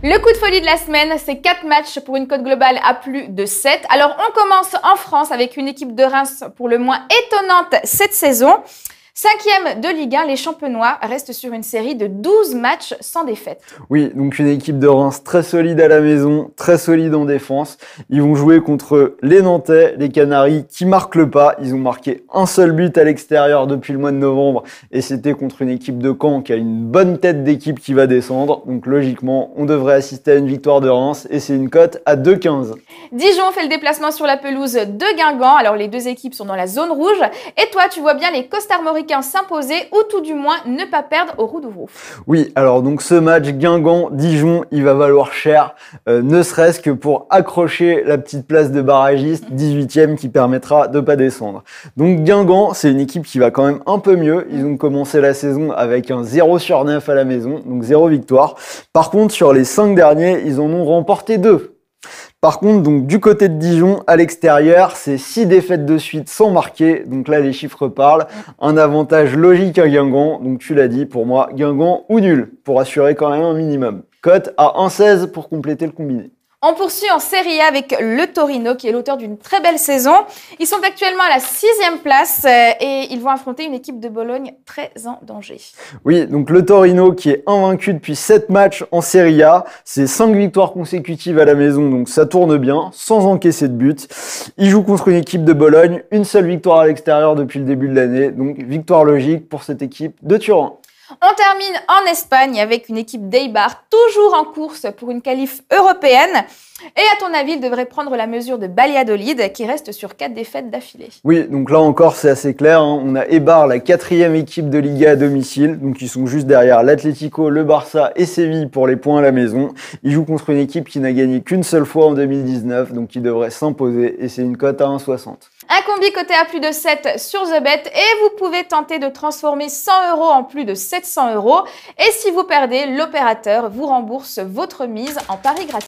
Le coup de folie de la semaine, c'est 4 matchs pour une cote globale à plus de 7. Alors on commence en France avec une équipe de Reims pour le moins étonnante cette saison. 5e de Ligue 1, les Champenois restent sur une série de 12 matchs sans défaite. Oui, donc une équipe de Reims très solide à la maison, très solide en défense. Ils vont jouer contre les Nantais, les Canaries qui marquent le pas. Ils ont marqué un seul but à l'extérieur depuis le mois de novembre et c'était contre une équipe de Caen qui a une bonne tête d'équipe qui va descendre. Donc logiquement, on devrait assister à une victoire de Reims et c'est une cote à 2,15. Dijon fait le déplacement sur la pelouse de Guingamp. Alors les deux équipes sont dans la zone rouge. Et toi, tu vois bien les Costarmoricains s'imposer ou tout du moins ne pas perdre au Roux-Douvroux. Oui, alors donc ce match Guingamp-Dijon, il va valoir cher, ne serait-ce que pour accrocher la petite place de barragiste, 18e qui permettra de pas descendre. Donc Guingamp, c'est une équipe qui va quand même un peu mieux. Ils ont commencé la saison avec un 0/9 à la maison, donc 0 victoire. Par contre, sur les 5 derniers, ils en ont remporté 2. Par contre, donc du côté de Dijon, à l'extérieur, c'est 6 défaites de suite sans marquer. Donc là, les chiffres parlent. Un avantage logique à Guingamp. Donc tu l'as dit, pour moi, Guingamp ou nul, pour assurer quand même un minimum. Cote à 1,16 pour compléter le combiné. On poursuit en Serie A avec le Torino qui est l'auteur d'une très belle saison. Ils sont actuellement à la 6e place et ils vont affronter une équipe de Bologne très en danger. Oui, donc le Torino qui est invaincu depuis 7 matchs en Serie A. C'est 5 victoires consécutives à la maison, donc ça tourne bien, sans encaisser de but. Ils jouent contre une équipe de Bologne, une seule victoire à l'extérieur depuis le début de l'année. Donc victoire logique pour cette équipe de Turin. On termine en Espagne avec une équipe d'Eibar toujours en course pour une qualif européenne. Et à ton avis, il devrait prendre la mesure de Valladolid qui reste sur 4 défaites d'affilée. Oui, donc là encore, c'est assez clair. On a Eibar, la 4e équipe de Liga à domicile. Donc ils sont juste derrière l'Atlético, le Barça et Séville pour les points à la maison. Ils jouent contre une équipe qui n'a gagné qu'une seule fois en 2019, donc qui devrait s'imposer. Et c'est une cote à 1,60. Un combi coté à plus de 7 sur The Bet et vous pouvez tenter de transformer 100 € en plus de 700 €. Et si vous perdez, l'opérateur vous rembourse votre mise en pari gratuit.